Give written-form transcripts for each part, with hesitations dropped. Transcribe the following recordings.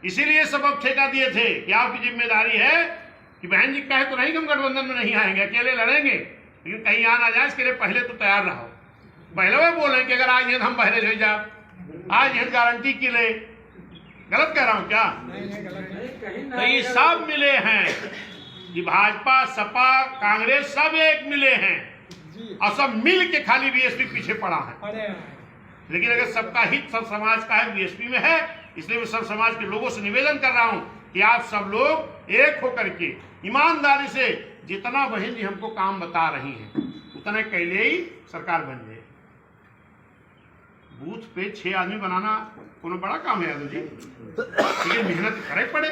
इसीलिए सबक ठेका दिए थे कि आपकी जिम्मेदारी है कि बहन जी कहे तो नहीं कि हम गठबंधन में नहीं आएंगे, अकेले लड़ेंगे, लेकिन कहीं आ ना जाए इसके लिए पहले तो तैयार रहो। पहले वो बोले कि अगर आज ये हम बहरे हो जाए, आज ये गारंटी की ले, गलत कह रहा हूं क्या? तो ये सब मिले हैं कि भाजपा, सपा, कांग्रेस सब एक मिले हैं और सब मिल के खाली बीएसपी पीछे पड़ा है। लेकिन अगर सबका हित सब समाज का है, बीएसपी में है, इसलिए मैं सब समाज के लोगों से निवेदन कर रहा हूं कि आप सब लोग एक होकर के ईमानदारी से जितना बहन जी हमको काम बता रही हैं उतना कैले ही सरकार बन जाए। बूथ पे 6 आदमी बनाना कोनो बड़ा काम है यादव जी, लेकिन मेहनत करे पड़े,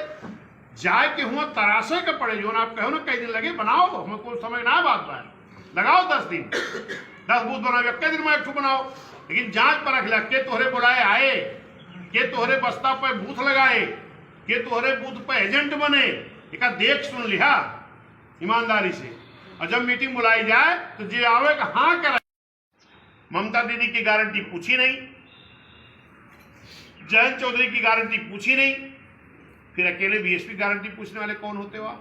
जाए के हुआ तराशे के पड़े, जो ना आप कहो ना कई दिन लगे बनाओ, हमें कोई समय ना बात है, लगाओ 10 दिन, 10 बूथ बनाओ, कई दिन में एक बनाओ, लेकिन जांच पर रख लिया के तोहरे बुलाए आए, के तोहरे बस्ता पे बूथ लगाए, के तोहरे बूथ पे एजेंट बने, एक देख सुन लिया ईमानदारी से, और जब मीटिंग बुलाई जाए तो जे आवेगा हाँ करे। ममता दीदी की गारंटी पूछी नहीं, जयंत चौधरी की गारंटी पूछी नहीं, फिर अकेले बीएसपी गारंटी पूछने वाले कौन होते हो?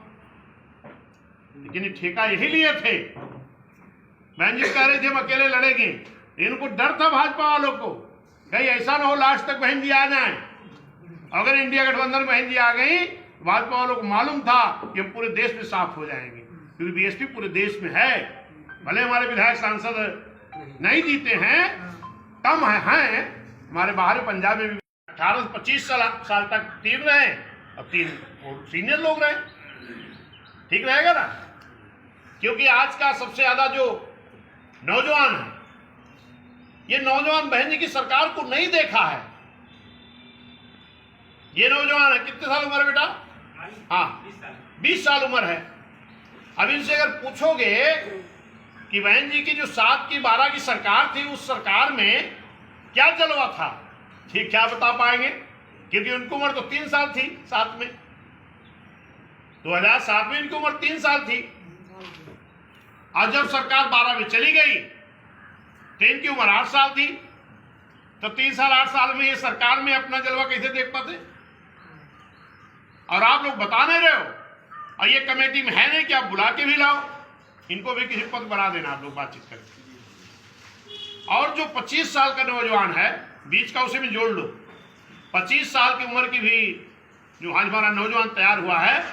लेकिन ये ठेका यही लिए थे। बहन जी कह रहे थे हम अकेले लड़ेंगे, इनको डर था भाजपा वालों को कहीं ऐसा ना हो लास्ट तक बहन जी आ जाए। अगर इंडिया गठबंधन बहन जी आ गई, भाजपा वालों को मालूम था कि हम पूरे देश में साफ हो जाएंगे, क्योंकि बीएसपी पूरे देश में है। भले हमारे विधायक सांसद नहीं जीते हैं, कम है, हमारे बाहर पंजाब में भी 18 से 25 साल तक 3 रहे, अब 3 सीनियर लोग रहे, ठीक रहेगा ना? क्योंकि आज का सबसे ज्यादा जो नौजवान है, ये नौजवान बहन जी की सरकार को नहीं देखा है। ये नौजवान है, कितने साल उम्र है बेटा? हाँ 20 साल उम्र है। अब इनसे अगर पूछोगे कि बहन जी की जो 7 की 12 की सरकार थी, उस सरकार में क्या जलवा था, ठीक क्या बता पाएंगे? क्योंकि उनकी उम्र तो 3 साल थी 7 में, 2007 में इनकी उम्र 3 साल थी, और जब सरकार 12 में चली गई तो इनकी उम्र 8 साल थी, तो 3 साल 8 साल में ये सरकार में अपना जलवा कैसे देख पाते? और आप लोग बता नहीं रहे हो, और ये कमेटी में है नहीं कि आप बुला के भी लाओ, इनको भी किसी पद बना देना आप लोग बातचीत करके। और जो 25 साल का नौजवान है बीच का, उसे भी जोड़ लो, 25 साल की उम्र की भी जो आज हमारा नौजवान तैयार हुआ है,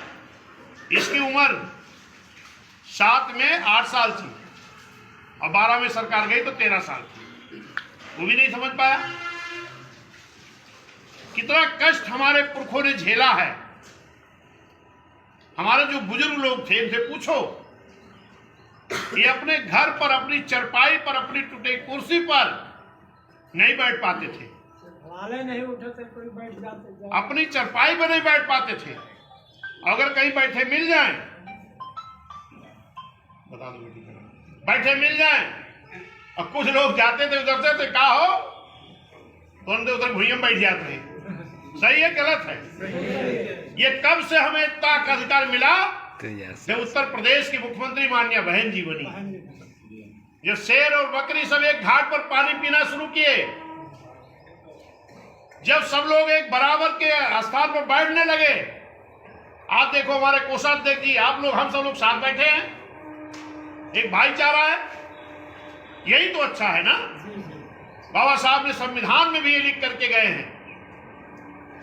इसकी उम्र 7 में 8 साल थी और 12 में सरकार गई तो 13 साल थी, वो भी नहीं समझ पाया। कितना कष्ट हमारे पुरखों ने झेला है। हमारे जो बुजुर्ग लोग थे इनसे पूछो, ये अपने घर पर, अपनी चरपाई पर, अपनी टूटी कुर्सी पर नहीं बैठ पाते थे, वाले नहीं उठते, कोई बैठ जाते, अपनी चरपाई पर नहीं बैठ पाते थे। अगर कहीं बैठे मिल जाए, बता दो बैठे मिल जाए, और कुछ लोग जाते थे उधर से, तो क्या हो तो उधर भुइयां बैठ जाते हैं। सही है गलत है? ये कब से हमें इतना अधिकार मिला? जब उत्तर प्रदेश की मुख्यमंत्री माननीय बहन जी बनी, जब शेर और बकरी सब एक घाट पर पानी पीना शुरू किए, जब सब लोग एक बराबर के स्थान पर बैठने लगे। आप देखो हमारे कोषाध्यक्ष जी, आप लोग, हम सब लोग साथ बैठे हैं, एक भाईचारा है, यही तो अच्छा है ना? बाबा साहब ने संविधान में भी ये लिख करके गए हैं,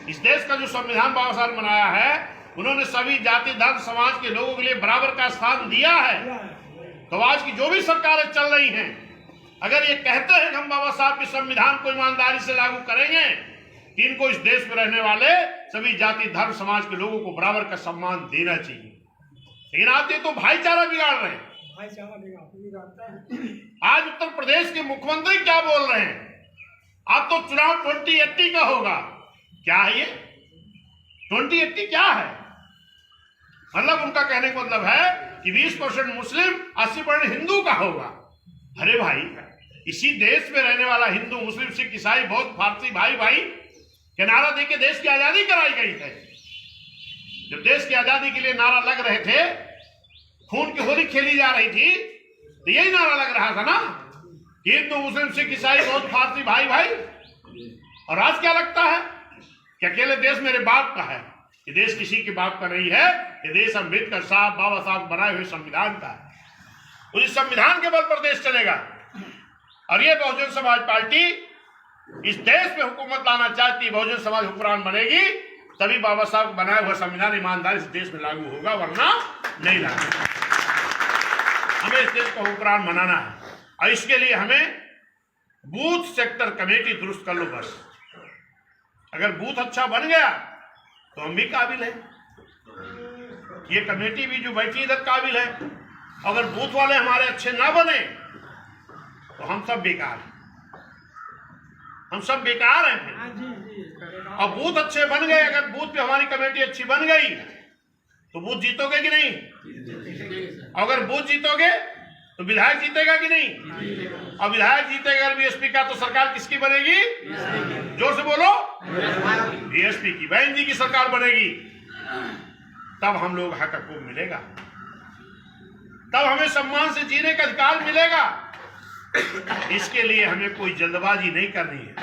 इस देश का जो संविधान बाबा साहब ने बनाया है, उन्होंने सभी जाति धर्म समाज के लोगों के लिए बराबर का स्थान दिया है। तो आज की जो भी सरकारें चल रही हैं, अगर ये कहते हैं कि हम बाबा साहब के संविधान को ईमानदारी से लागू करेंगे, कि इनको इस देश में रहने वाले सभी जाति धर्म समाज के लोगों को बराबर का सम्मान देना चाहिए, लेकिन आप ये तो भाईचारा बिगाड़ रहे हैं। आज उत्तर प्रदेश के मुख्यमंत्री क्या बोल रहे हैं? अब तो चुनाव 2080 का होगा। क्या है ये 2080? क्या है मतलब? उनका कहने का मतलब है कि 20% मुस्लिम, 80% हिंदू का होगा। अरे भाई, इसी देश में रहने वाला हिंदू, मुस्लिम, सिख, ईसाई, बौद्ध, फारसी भाई भाई के नारा देके देश की आजादी कराई गई है। जब देश की आजादी के लिए नारा लग रहे थे, खून की होली खेली जा रही थी, तो यही नारा लग रहा था ना, हिंदू, मुस्लिम, सिख, ईसाई, बौद्ध, फारसी भाई भाई। और आज क्या लगता है कि अकेले देश मेरे बाप का है। ये देश किसी के बाप का नहीं है, ये देश अम्बेडकर साहब, बाबा साहब बनाए हुए संविधान का है। उस संविधान के बल पर देश चलेगा। और ये बहुजन समाज पार्टी इस देश में हुकूमत लाना चाहती है। बहुजन समाज हुक्मरान बनेगी तभी बाबा साहब बनाया हुआ संविधान ईमानदारी इस देश में लागू होगा, वरना नहीं लागू। हमें इस देश को हुक्मरान बनाना है और इसके लिए हमें बूथ सेक्टर कमेटी दुरुस्त कर लो बस। अगर बूथ अच्छा बन गया तो हम भी काबिल हैं, ये कमेटी भी जो बैठी इधर काबिल है। अगर बूथ वाले हमारे अच्छे ना बने तो हम सब बेकार हैं, हम सब बेकार हैं फिर। हाँ जी करेगा। और बूथ अच्छे बन गए, अगर बूथ पे हमारी कमेटी अच्छी बन गई तो बूथ जीतोगे कि नहीं? अगर बूथ जीतोगे तो विधायक जीतेगा कि नहीं? और विधायक जीतेगा अगर बीएसपी का तो सरकार किसकी बनेगी? जोर से बोलो, बीएसपी की, बहन जी की सरकार बनेगी। तब हम लोग हक हकूक मिलेगा, तब हमें सम्मान से जीने का अधिकार मिलेगा। इसके लिए हमें कोई जल्दबाजी नहीं करनी है।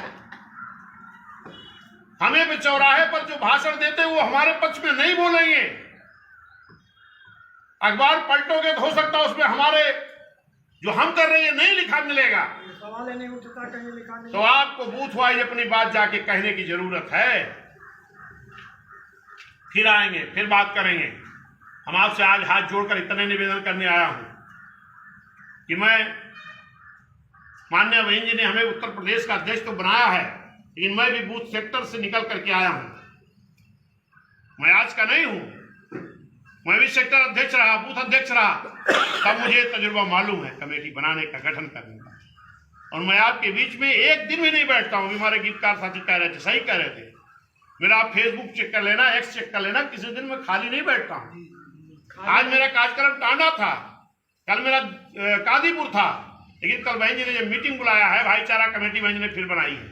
हमें भी चौराहे पर जो भाषण देते हैं वो हमारे पक्ष में नहीं बोलेंगे। अखबार पलटोगे तो हो सकता है उसमें हमारे जो हम कर रहे हैं नहीं लिखा मिलेगा। सवाल नहीं उठता, कहीं लिखा नहीं। तो आपको बूथ वाइज अपनी बात जाके कहने की जरूरत है। फिर आएंगे, फिर बात करेंगे। हम आपसे आज हाथ जोड़कर इतने निवेदन करने आया हूं कि मैं माननीय बहन जी ने हमें उत्तर प्रदेश का अध्यक्ष तो बनाया है, लेकिन मैं भी बूथ सेक्टर से निकल करके आया हूं। मैं आज का नहीं हूं, मैं भी सेक्टर अध्यक्ष रहा, बूथ अध्यक्ष रहा, तब मुझे तजुर्बा मालूम है कमेटी बनाने का, गठन करने का। और मैं आपके बीच में एक दिन भी नहीं बैठता हूं। हमारे गीतकार साथी कह रहे थे, सही कह रहे थे। मेरा आप फेसबुक चेक कर लेना, एक्स चेक कर लेना, किसी दिन मैं खाली नहीं बैठता हूं। आज मेरा कार्यक्रम टांडा था, कल मेरा कादीपुर था, लेकिन कल बहन जी ने जब मीटिंग बुलाया है, भाईचारा कमेटी बहन जी ने फिर बनाई है,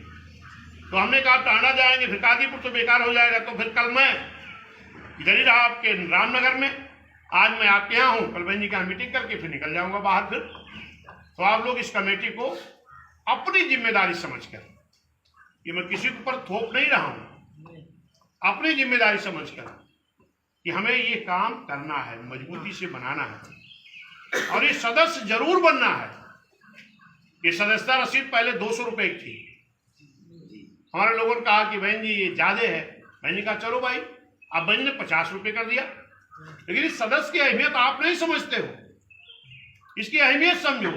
तो हमने कहा टांडा जाएंगे, फिर कादीपुर तो बेकार हो जाएगा। तो फिर कल मैं इधर ही रहा आपके रामनगर में, आज मैं आपके यहाँ हूँ, कल बहन जी का मीटिंग करके फिर निकल जाऊंगा बाहर। फिर तो आप लोग इस कमेटी को अपनी जिम्मेदारी समझकर, कि मैं किसी के ऊपर थोप नहीं रहा हूँ, अपनी जिम्मेदारी समझकर कि हमें ये काम करना है, मजबूती से बनाना है और ये सदस्य जरूर बनना है। ये सदस्यता रसीद पहले 200 रुपए की थी। हमारे लोगों ने कहा कि बहन जी ये ज्यादा है। बहन जी कहा चलो भाई, अब बहन जी ने 50 रुपए कर दिया। लेकिन इस सदस्य की अहमियत आप नहीं समझते हो, इसकी अहमियत समझो।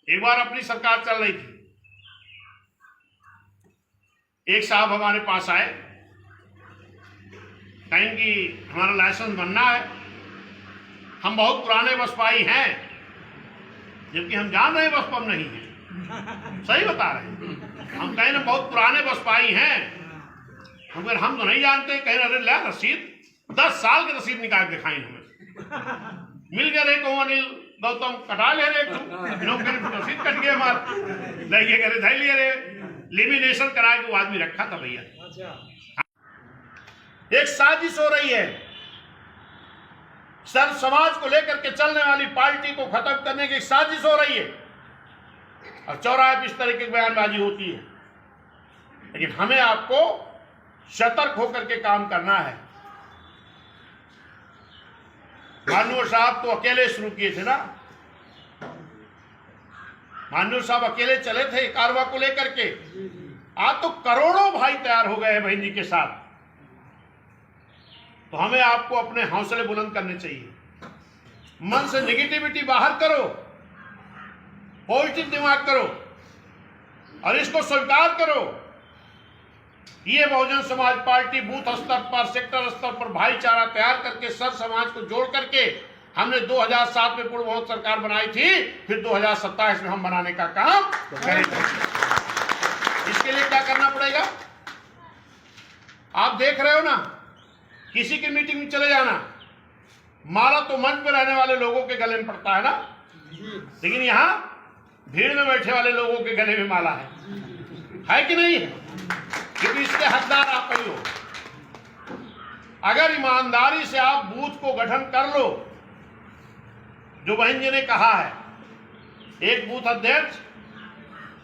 एक बार अपनी सरकार चल रही थी, एक साहब हमारे पास आए, कहें कि हमारा लाइसेंस बनना है, हम बहुत पुराने बसपाई हैं, जबकि हम जान रहे हैं बसपा में नहीं है। सही बता रहे हैं, हम कहें ना बहुत पुराने बसपाई हैं, मगर हम तो नहीं जानते। कहें अरे ला रसीद, 10 साल की रसीद निकाल के दिखाई हमें। मिल गया रे को अनिल गौतम कटा ले रे, रसीद कट गया हमारे, लगे करे धाई लिए रे, लिमिनेशन करा के वो आदमी रखा था भैया। एक साजिश हो रही है, सर्व समाज को लेकर के चलने वाली पार्टी को खत्म करने की एक साजिश हो रही है और चौराहे पर इस तरह की बयानबाजी होती है। लेकिन हमें आपको सतर्क होकर के काम करना है। माननीय साहब तो अकेले शुरू किए थे ना, माननीय साहब अकेले चले थे कारवा को लेकर के। आज तो करोड़ों भाई तैयार हो गए हैं बहन जी के साथ। तो हमें आपको अपने हौसले बुलंद करने चाहिए, मन से नेगेटिविटी बाहर करो, पॉजिटिव दिमाग करो और इसको स्वीकार करो। ये बहुजन समाज पार्टी बूथ स्तर पर, सेक्टर स्तर पर भाईचारा तैयार करके सर समाज को जोड़ करके हमने 2007 में पूर्व बहुत सरकार बनाई थी, फिर 2027 में हम बनाने का काम करेंगे। इसके लिए क्या करना पड़ेगा? आप देख रहे हो ना, किसी की मीटिंग में चले जाना, माला तो मंच पर रहने वाले लोगों के गले में पड़ता है ना, लेकिन यहाँ भीड़ में बैठे वाले लोगों के गले में माला है कि नहीं है? क्योंकि इसके हकदार आप ही हो। अगर ईमानदारी से आप बूथ को गठन कर लो, जो बहन जी ने कहा है, एक बूथ अध्यक्ष,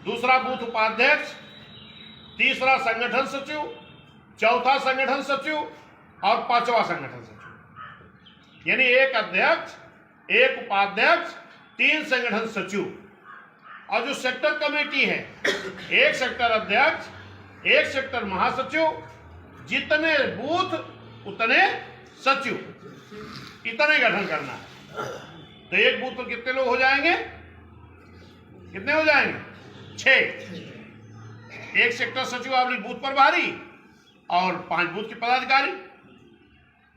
दूसरा बूथ उपाध्यक्ष, तीसरा संगठन सचिव, चौथा संगठन सचिव और पांचवा संगठन सचिव, यानी एक अध्यक्ष, एक उपाध्यक्ष, 3 संगठन सचिव। और जो सेक्टर कमेटी है, एक सेक्टर अध्यक्ष, एक सेक्टर महासचिव, जितने बूथ उतने सचिव, इतने गठन करना है। तो एक बूथ पर कितने लोग हो जाएंगे? कितने हो जाएंगे? 6। एक सेक्टर सचिव अपनी बूथ पर बाहरी और 5 बूथ के पदाधिकारी।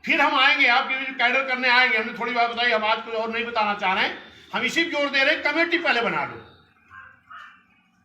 फिर हम आएंगे, आपके भी कैडर करने आएंगे। हमने थोड़ी बात बताई, हम आज कुछ और नहीं बताना चाह रहे हैं। हम इसी पर जोर दे रहे हैं, कमेटी पहले बना लो।